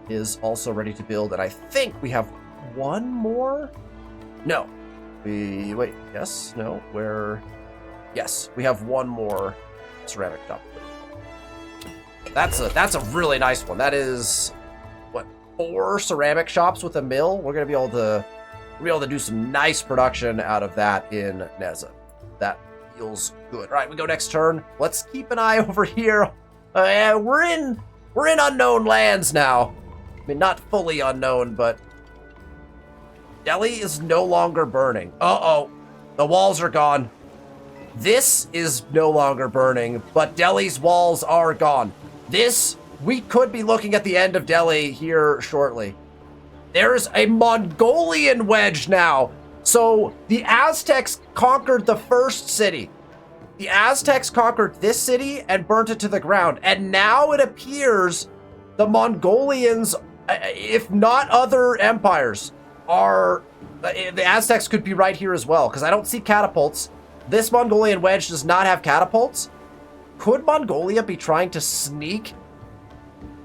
is also ready to build, and I think we have 1 more? No. Wait, yes, no, yes, we have 1 more ceramic shop. That's a really nice one. That is, what, 4 ceramic shops with a mill? We're gonna be able to do some nice production out of that in Neza. That feels good. All right, we go next turn. Let's keep an eye over here. We're in unknown lands now. I mean, not fully unknown, but Delhi is no longer burning. Uh-oh. The walls are gone. This is no longer burning, but Delhi's walls are gone. We could be looking at the end of Delhi here shortly. There's a Mongolian wedge now. So the Aztecs conquered the first city. The Aztecs conquered this city and burnt it to the ground. And now it appears the Mongolians, if not other empires, the Aztecs could be right here as well, because I don't see catapults. This Mongolian wedge does not have catapults. Could Mongolia be trying to sneak?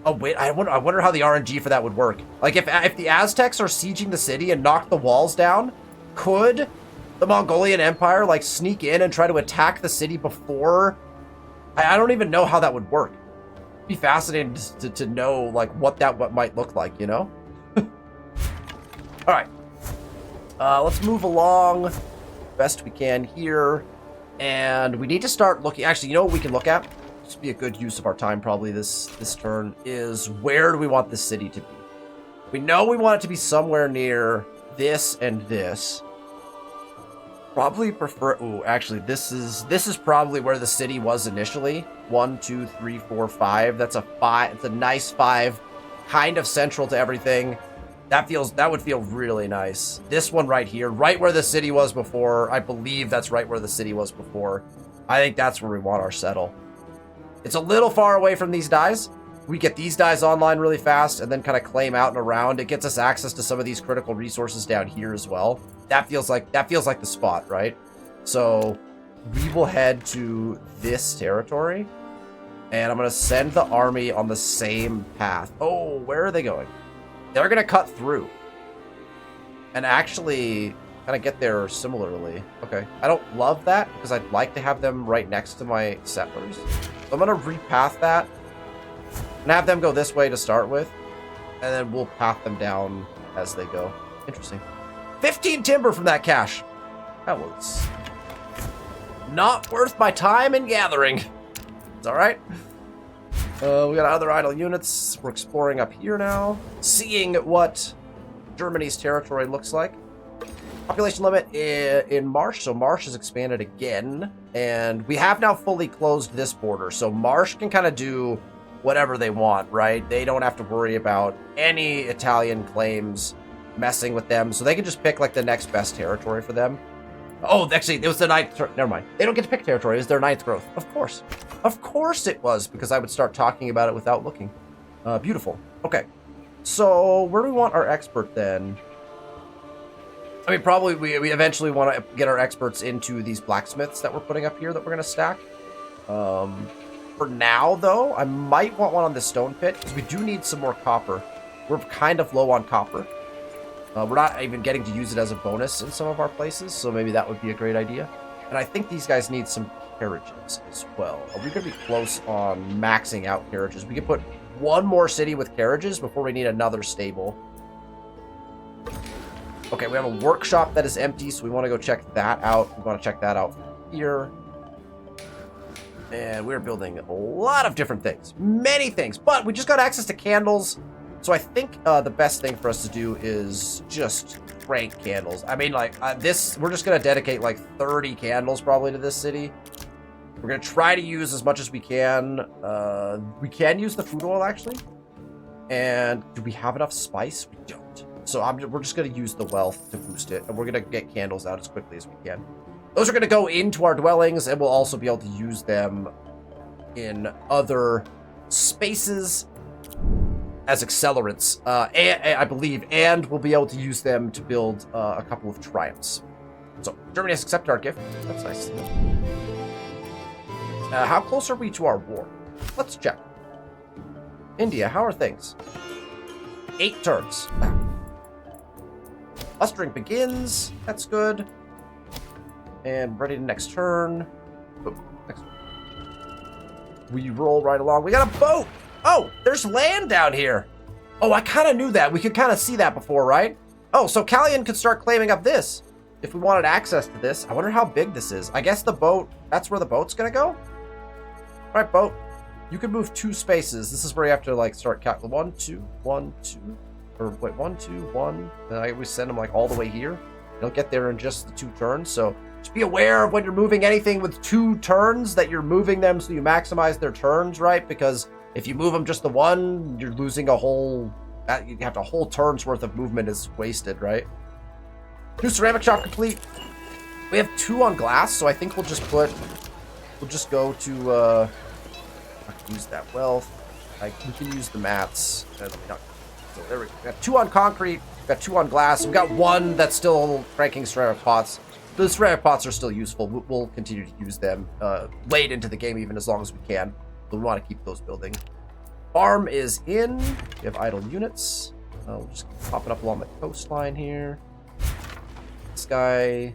Oh wait, I wonder how the RNG for that would work. Like if the Aztecs are sieging the city and knock the walls down, could the Mongolian Empire like sneak in and try to attack the city before? I don't even know how that would work. It'd be fascinating to know like what might look like, you know? All right, let's move along best we can here, and we need to start looking. Actually, you know what we can look at? This would be a good use of our time probably this turn, is where do we want this city to be? We know we want it to be somewhere near this and this. Probably prefer, ooh, actually this is probably where the city was initially. 1, 2, 3, 4, 5. That's a 5. It's a nice 5, kind of central to everything. That would feel really nice. This one right here, right where the city was before. I believe that's right where the city was before. I think that's where we want our settle. It's a little far away from these dies. We get these dies online really fast and then kind of claim out and around. It gets us access to some of these critical resources down here as well. That feels like the spot, right? So we will head to this territory, and I'm gonna send the army on the same path. Oh, where are they going? They're going to cut through and actually kind of get there similarly. Okay. I don't love that because I'd like to have them right next to my settlers. So I'm going to repath that and have them go this way to start with, and then we'll path them down as they go. Interesting. 15 timber from that cache. That was not worth my time in gathering. It's all right. We got other idle units. We're exploring up here now, seeing what Germany's territory looks like. Population limit in Marsh, so Marsh is expanded again, and we have now fully closed this border, so Marsh can kind of do whatever they want, right? They don't have to worry about any Italian claims messing with them, so they can just pick like the next best territory for them. Oh, actually, it was the 9th. Never mind. They don't get to pick territory. It was their 9th growth. Of course. Of course it was, because I would start talking about it without looking. Beautiful. Okay. So where do we want our expert then? I mean, probably we eventually want to get our experts into these blacksmiths that we're putting up here that we're going to stack. For now, though, I might want one on the stone pit because we do need some more copper. We're kind of low on copper. We're not even getting to use it as a bonus in some of our places, so maybe that would be a great idea. And I think these guys need some carriages as well. We're going to be close on maxing out carriages. We could put one more city with carriages before we need another stable. Okay, we have a workshop that is empty, so we want to go check that out. We want to check that out here. And we're building a lot of different things. Many things. But we just got access to candles. So I think the best thing for us to do is just crank candles. I mean, like, we're just going to dedicate like 30 candles probably to this city. We're going to try to use as much as we can. We can use the food oil, actually. And do we have enough spice? We don't. So we're just going to use the wealth to boost it. And we're going to get candles out as quickly as we can. Those are going to go into our dwellings, and we'll also be able to use them in other spaces as accelerants, I believe, and we'll be able to use them to build a couple of triumphs. So, Germany has accepted our gift. That's nice. How close are we to our war? Let's check. India, how are things? 8 turns. Mustering begins. That's good. And ready to next turn. Boom. Next turn. We roll right along. We got a boat! Oh, there's land down here. Oh, I kind of knew that. We could kind of see that before, right? Oh, so Callian could start claiming up this. If we wanted access to this. I wonder how big this is. I guess the boat, that's where the boat's going to go? All right, boat. You can move 2 spaces. This is where you have to, like, start counting. 1, 2, 1, 2. Or, wait, 1, 2, 1. And I always send them, like, all the way here. They'll get there in just the 2 turns, so just be aware of when you're moving anything with 2 turns that you're moving them so you maximize their turns, right? Because if you move them just the 1, you're losing a whole... You have a whole turn's worth of movement is wasted, right? New ceramic shop complete. We have 2 on glass, so I think we'll just go to... use that wealth. We can use the mats. So there we go. We got 2 on concrete. We got 2 on glass. We got 1 that's still cranking ceramic pots. The ceramic pots are still useful. We'll continue to use them late into the game, even as long as we can. But we want to keep those building. Farm is in. We have idle units. We'll just keep popping up along the coastline here. This guy.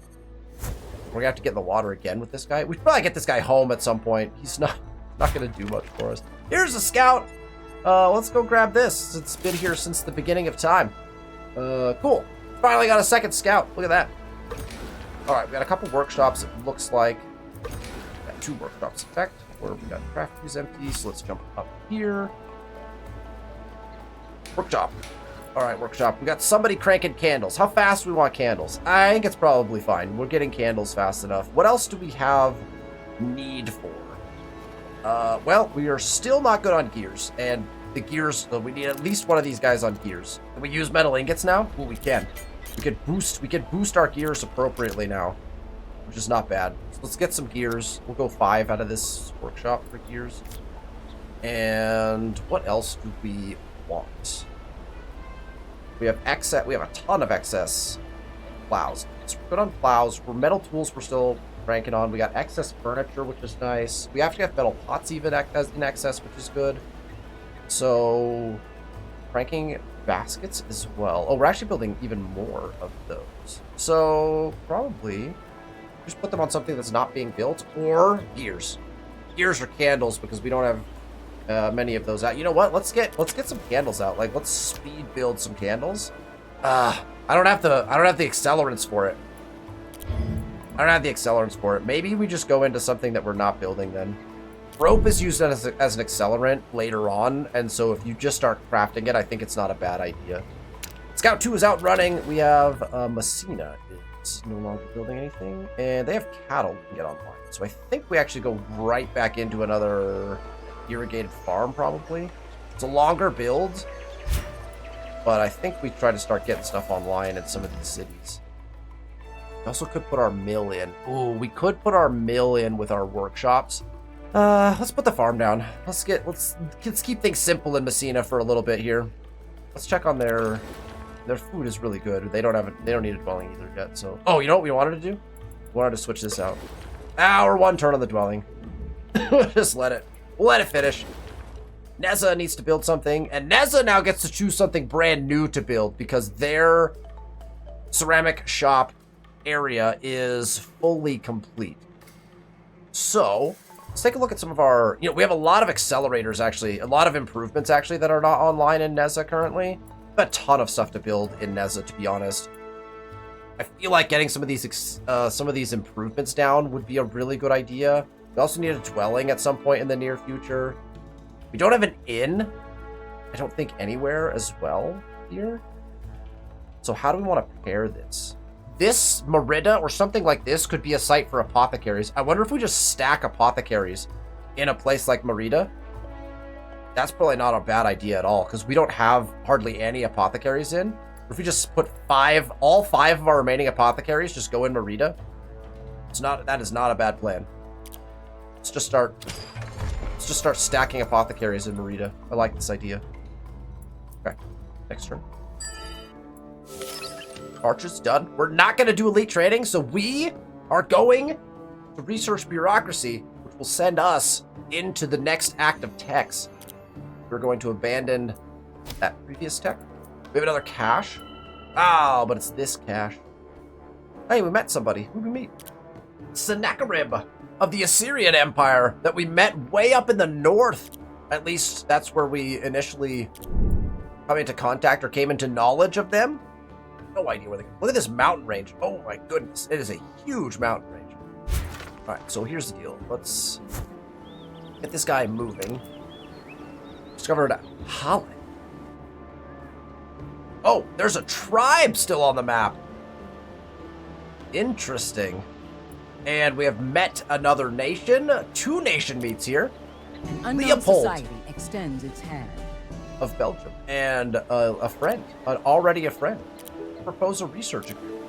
We're gonna have to get in the water again with this guy. We should probably get this guy home at some point. He's not gonna do much for us. Here's a scout. Let's go grab this. It's been here since the beginning of time. Cool. Finally got a second scout. Look at that. All right, we got a couple workshops. It looks like we got 2 workshops. In fact, where we got craft is empty. So let's jump up here. Workshop. All right, workshop. We got somebody cranking candles. How fast do we want candles? I think it's probably fine. We're getting candles fast enough. What else do we have need for? Well, we are still not good on gears, and the gears, we need at least one of these guys on gears. Can we use metal ingots now? Well, we can. We could boost our gears appropriately now, which is not bad. So let's get some gears. We'll go 5 out of this workshop for gears. And what else do we want? We have excess. We have a ton of excess plows. So we're good on plows. For metal tools, we're still ranking on. We got excess furniture, which is nice. We actually have metal pots even in excess, which is good. So, cranking baskets as well. Oh, we're actually building even more of those. So, probably just put them on something that's not being built, or gears. Gears or candles, because we don't have many of those out. You know what? Let's get some candles out. Like, let's speed build some candles. I don't have the accelerants for it. Maybe we just go into something that we're not building then. Rope is used as an accelerant later on, and so if you just start crafting it, I think it's not a bad idea. Scout 2 is out running. We have Messina is no longer building anything, and they have cattle we can get online. So I think we actually go right back into another irrigated farm probably. It's a longer build, but I think we try to start getting stuff online in some of these cities. We also could put our mill in. Ooh, we could put our mill in with our workshops. Let's put the farm down. Let's keep things simple in Messina for a little bit here. let's check on their food is really good. They don't need a dwelling either yet. So, oh, you know what we wanted to do? We wanted to switch this out. We're 1 turn on the dwelling. Just we'll let it finish. Neza needs to build something, and Neza now gets to choose something brand new to build because their ceramic shop area is fully complete. So let's take a look at some of our, we have a lot of accelerators actually, a lot of improvements actually that are not online in Neza currently. A ton of stuff to build in Neza, to be honest. I feel like getting some of these improvements down would be a really good idea. We also need a dwelling at some point in the near future. We don't have an inn, I don't think, anywhere as well here. So how do we want to pair this? This Merida or something like this could be a site for apothecaries. I wonder if we just stack apothecaries in a place like Merida. That's probably not a bad idea at all, because we don't have hardly any apothecaries in. If we just put all five of our remaining apothecaries just go in Merida, that is not a bad plan. Let's just start stacking apothecaries in Merida. I like this idea. Okay, next turn. Archer's done. We're not going to do elite trading, so we are going to research bureaucracy, which will send us into the next act of techs. We're going to abandon that previous tech. We have another cache. Oh, but it's this cache. Hey, we met somebody. Who did we meet? Sennacherib of the Assyrian Empire that we met way up in the north. At least that's where we initially come into contact or came into knowledge of them. No idea where they come. Look at this mountain range. Oh my goodness. It is a huge mountain range. All right, so here's the deal. Let's get this guy moving. Discovered Holland. Oh, there's a tribe still on the map. Interesting. And we have met another nation. 2 nation meets here. An unknown Leopold society extends its hand. of Belgium. And a friend. Already a friend. Propose a research agreement.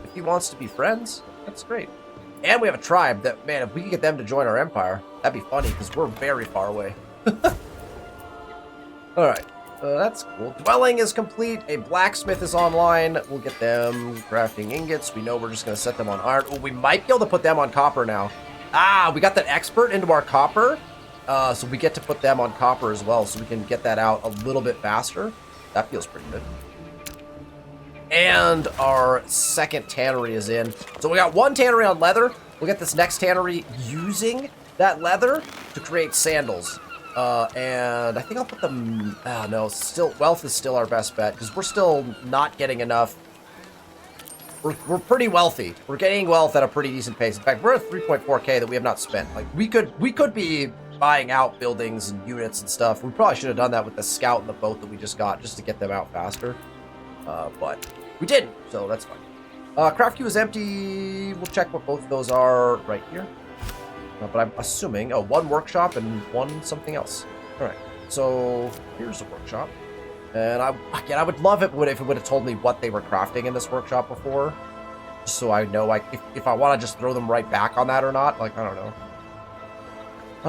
If he wants to be friends, that's great. And we have a tribe that, man, if we could get them to join our empire, that'd be funny because we're very far away. Alright, that's cool. Dwelling is complete. A blacksmith is online. We'll get them crafting ingots. We know we're just going to set them on iron. Oh, we might be able to put them on copper now. We got that expert into our copper. So we get to put them on copper as well, so we can get that out a little bit faster. That feels pretty good. And our second tannery is in. So we got 1 tannery on leather. We'll get this next tannery using that leather to create sandals. And I think I'll put them... no, wealth is still our best bet, because we're still not getting enough. We're pretty wealthy. We're getting wealth at a pretty decent pace. In fact, we're at 3.4k that we have not spent. Like, we could be buying out buildings and units and stuff. We probably should have done that with the scout and the boat that we just got, just to get them out faster. But we didn't, so that's fine. Craft queue is empty. We'll check what both of those are right here. But I'm assuming, 1 workshop and 1 something else. All right, so here's the workshop. And I would love it if it would have told me what they were crafting in this workshop before. Just so I know, if I want to just throw them right back on that or not. Like, I don't know.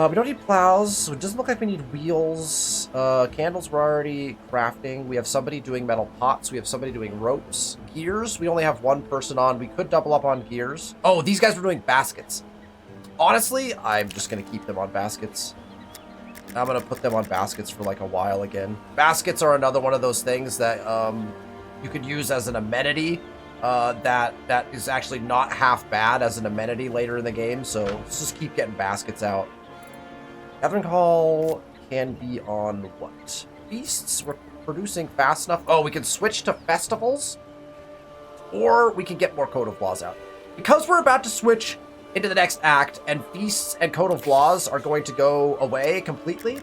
We don't need plows, so it doesn't look like we need wheels. Candles we're already crafting. We have somebody doing metal pots. We have somebody doing ropes. Gears, we only have 1 person on. We could double up on gears. Oh, these guys were doing baskets. Honestly, I'm just going to keep them on baskets. I'm going to put them on baskets for like a while again. Baskets are another one of those things that you could use as an amenity. That is actually not half bad as an amenity later in the game. So let's just keep getting baskets out. Gathering Hall can be on what? Feasts? We're producing fast enough. Oh, we can switch to festivals. Or we can get more Code of Laws out. Because we're about to switch into the next act, and feasts and Code of Laws are going to go away completely.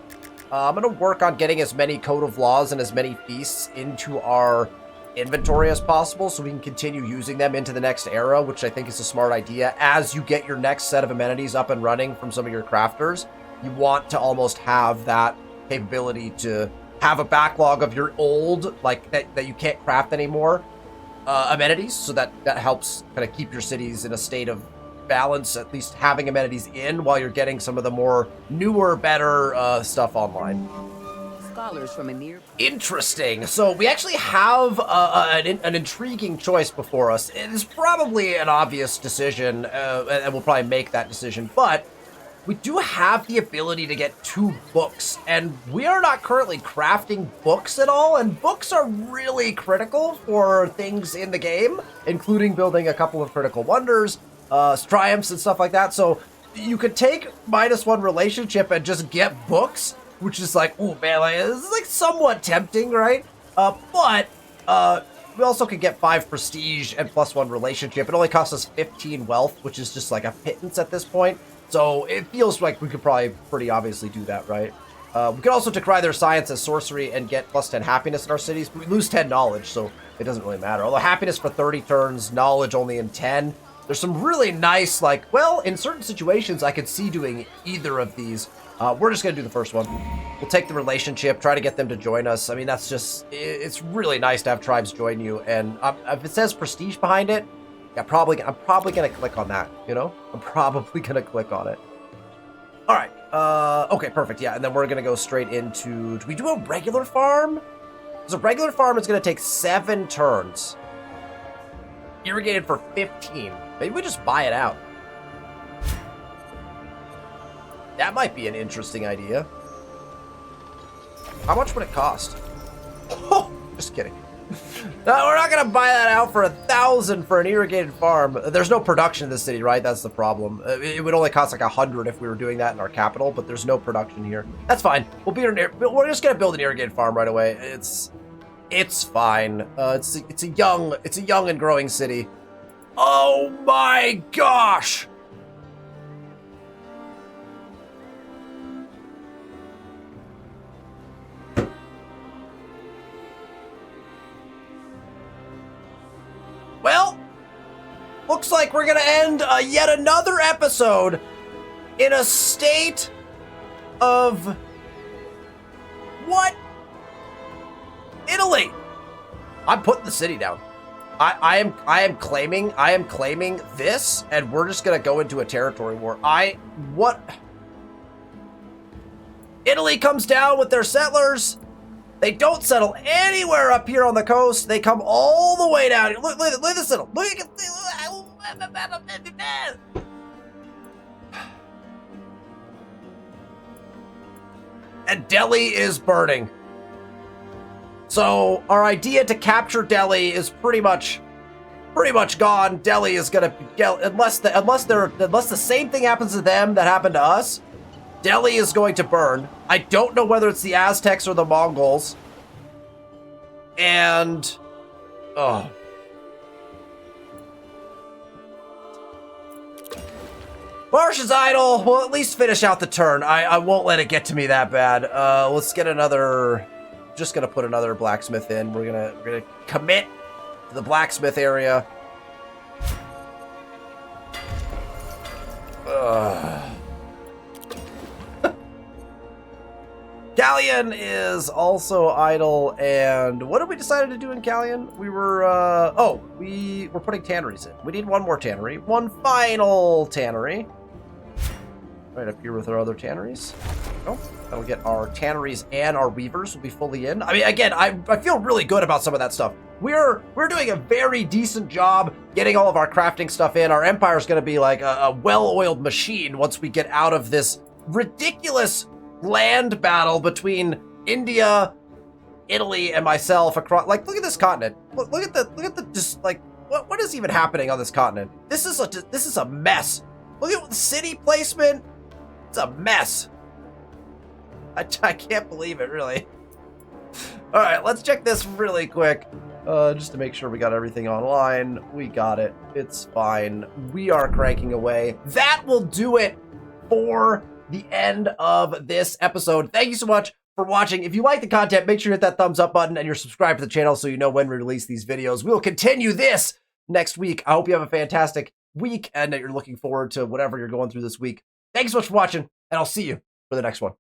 I'm going to work on getting as many Code of Laws and as many feasts into our inventory as possible so we can continue using them into the next era, which I think is a smart idea. As you get your next set of amenities up and running from some of your crafters, you want to almost have that capability to have a backlog of your old, like, that you can't craft anymore, amenities, so that helps kind of keep your cities in a state of balance, at least having amenities in while you're getting some of the more newer, better stuff online. scholars from a near... Interesting. So we actually have an intriguing choice before us. It is probably an obvious decision, and we'll probably make that decision, but we do have the ability to get 2 books, and we are not currently crafting books at all, and books are really critical for things in the game, including building a couple of critical wonders, triumphs, and stuff like that. So you could take -1 relationship and just get books, which is like, oh man, like, this is like somewhat tempting, right? But we also could get 5 prestige and +1 relationship. It only costs us 15 wealth, which is just like a pittance at this point. So it feels like we could probably pretty obviously do that, right? We could also decry their science as sorcery and get +10 happiness in our cities, but we lose 10 knowledge, so it doesn't really matter. Although happiness for 30 turns, knowledge only in 10. There's some really nice, like, well, in certain situations, I could see doing either of these. We're just going to do the first one. We'll take the relationship, try to get them to join us. I mean, that's just, it's really nice to have tribes join you. And if it says prestige behind it, yeah, I'm probably going to click on that, you know? I'm probably going to click on it. All right. Okay, perfect. Yeah, and then we're going to go straight into, do we do a regular farm? Because a regular farm is going to take 7 turns. Irrigated for 15. Maybe we just buy it out. That might be an interesting idea. How much would it cost? Oh, just kidding. No, we're not gonna buy that out for 1,000 for an irrigated farm. There's no production in this city, right? That's the problem. It would only cost like 100 if we were doing that in our capital, but there's no production here. That's fine. We're just gonna build an irrigated farm right away. It's fine. It's a young and growing city. Oh my gosh! Well, looks like we're gonna end yet another episode in a state of what? Italy. I'm putting the city down. I am claiming this, and we're just gonna go into a territory war. What? Italy comes down with their settlers. They don't settle anywhere up here on the coast. They come all the way down here. Look at this little. Look at and Delhi is burning. So our idea to capture Delhi is pretty much gone. Delhi is gonna unless the same thing happens to them that happened to us. Delhi is going to burn. I don't know whether it's the Aztecs or the Mongols. And oh. Marsh is idle. We'll at least finish out the turn. I won't let it get to me that bad. Let's get another. Just gonna put another blacksmith in. We're gonna commit to the blacksmith area. Callion is also idle, and what did we decide to do in Callion? We were, we were putting tanneries in. We need one more tannery. One final tannery. Right up here with our other tanneries. Oh, that'll get our tanneries and our weavers will be fully in. I mean, again, I feel really good about some of that stuff. We're doing a very decent job getting all of our crafting stuff in. Our empire is going to be like a well-oiled machine once we get out of this ridiculous land battle between India, Italy, and myself across. Like, look at this continent. Look at the just like what is even happening on this continent? This is a mess. Look at the city placement. It's a mess. I can't believe it, really. All right, let's check this really quick, just to make sure we got everything online. We got it. It's fine. We are cranking away. That will do it for the end of this episode. Thank you so much for watching. If you like the content, make sure you hit that thumbs up button and you're subscribed to the channel so you know when we release these videos. We will continue this next week. I hope you have a fantastic week and that you're looking forward to whatever you're going through this week. Thanks so much for watching, and I'll see you for the next one.